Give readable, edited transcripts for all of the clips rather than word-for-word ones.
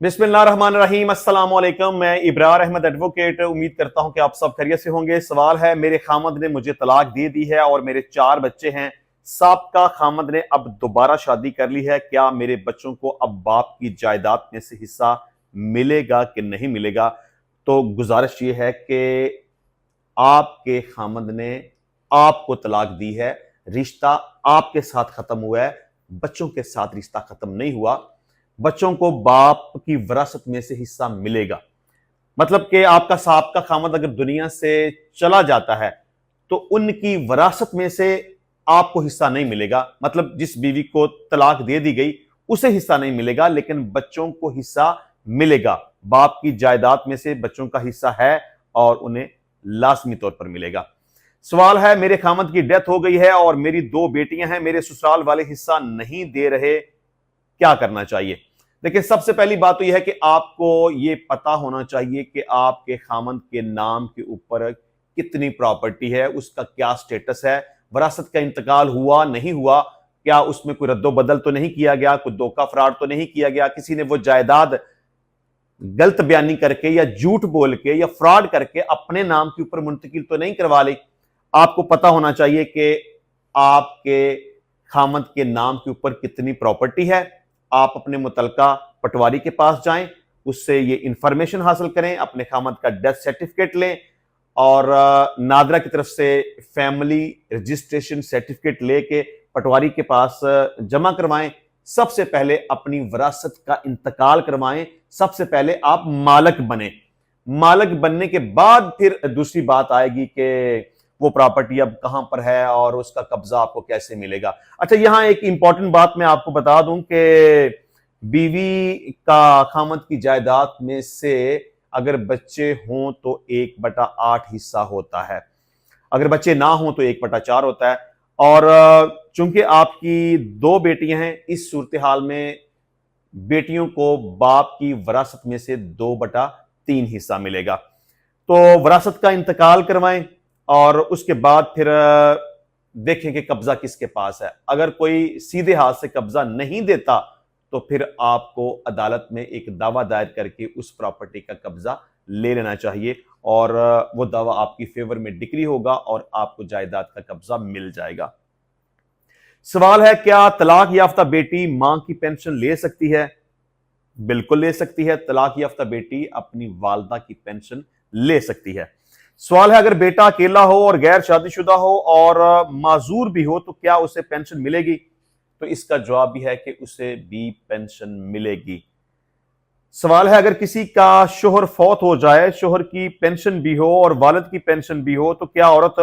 बिस्मिल्लाहिर्रहमानिर्रहीम। अस्सलाम वालेकुम। मैं इब्रार अहमद एडवोकेट उम्मीद करता हूं कि आप सब खैरियत से होंगे। सवाल है, मेरे खामद ने मुझे तलाक दे दी है और मेरे 4 बच्चे हैं। साबका खामद ने अब दोबारा शादी कर ली है। क्या मेरे बच्चों को अब बाप की जायदाद में से हिस्सा मिलेगा कि नहीं मिलेगा? तो गुजारिश ये है कि आपके खामद ने आपको तलाक दी है, रिश्ता आपके साथ खत्म हुआ है, बच्चों के साथ रिश्ता खत्म नहीं हुआ। बच्चों को बाप की विरासत में से हिस्सा मिलेगा। मतलब कि आपका साबका खामद अगर दुनिया से चला जाता है तो उनकी विरासत में से आपको हिस्सा नहीं मिलेगा। मतलब जिस बीवी को तलाक दे दी गई उसे हिस्सा नहीं मिलेगा, लेकिन बच्चों को हिस्सा मिलेगा। बाप की जायदाद में से बच्चों का हिस्सा है और उन्हें लाजमी तौर पर मिलेगा। सवाल है, मेरे खामद की डेथ हो गई है और मेरी 2 बेटियां हैं, मेरे ससुराल वाले हिस्सा नहीं दे रहे, क्या करना चाहिए? देखिए, सबसे पहली बात तो यह है कि आपको यह पता होना चाहिए कि आपके खामद के नाम के ऊपर कितनी प्रॉपर्टी है, उसका क्या स्टेटस है, विरासत का इंतकाल हुआ नहीं हुआ, क्या उसमें कोई रद्दो बदल तो नहीं किया गया, कोई धोखा फ्रॉड तो नहीं किया गया, किसी ने वो जायदाद गलत बयानी करके या झूठ बोल के या फ्रॉड करके अपने नाम के ऊपर मुंतकिल तो नहीं करवा ली। आपको पता होना चाहिए कि आपके खामद के नाम के ऊपर कितनी प्रॉपर्टी है। आप अपने मुतलका पटवारी के पास जाएं, उससे ये इंफॉर्मेशन हासिल करें, अपने खामद का डेथ सर्टिफिकेट लें और नादरा की तरफ से फैमिली रजिस्ट्रेशन सर्टिफिकेट लेके पटवारी के पास जमा करवाएं। सबसे पहले अपनी विरासत का इंतकाल करवाएं। सबसे पहले आप मालक बने। मालक बनने के बाद फिर दूसरी बात आएगी कि वो प्रॉपर्टी अब कहां पर है और उसका कब्जा आपको कैसे मिलेगा। अच्छा, यहां एक इंपॉर्टेंट बात मैं आपको बता दूं कि बीवी का खामद की जायदाद में से अगर बच्चे हों तो 1/8 हिस्सा होता है, अगर बच्चे ना हों तो 1/4 होता है। और चूंकि आपकी 2 बेटियां हैं, इस सूरत हाल में बेटियों को बाप की विरासत में से 2/3 हिस्सा मिलेगा। तो विरासत का इंतकाल करवाएं और उसके बाद फिर देखें कि कब्जा किसके पास है। अगर कोई सीधे हाथ से कब्जा नहीं देता तो फिर आपको अदालत में एक दावा दायर करके उस प्रॉपर्टी का कब्जा ले लेना चाहिए और वो दावा आपकी फेवर में डिक्री होगा और आपको जायदाद का कब्जा मिल जाएगा। सवाल है, क्या तलाक याफ्ता बेटी मां की पेंशन ले सकती है? बिल्कुल ले सकती है। तलाक याफ्ता बेटी अपनी वालदा की पेंशन ले सकती है। सवाल है, अगर बेटा अकेला हो और गैर शादीशुदा हो और माजूर भी हो तो क्या उसे पेंशन मिलेगी? तो इसका जवाब भी है कि उसे भी पेंशन मिलेगी। सवाल है, अगर किसी का शोहर फौत हो जाए, शोहर की पेंशन भी हो और वालिद की पेंशन भी हो, तो क्या औरत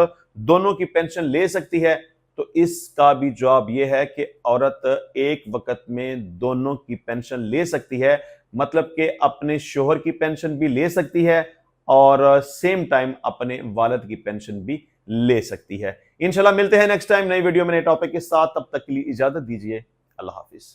दोनों की पेंशन ले सकती है? तो इसका भी जवाब यह है कि औरत एक वक्त में दोनों की पेंशन ले सकती है। मतलब कि अपने शोहर की पेंशन भी ले सकती है और सेम टाइम अपने वालिद की पेंशन भी ले सकती है। इंशाल्लाह मिलते हैं नेक्स्ट टाइम नई वीडियो में नए टॉपिक के साथ। तब तक के लिए इजाजत दीजिए। अल्लाह हाफिज।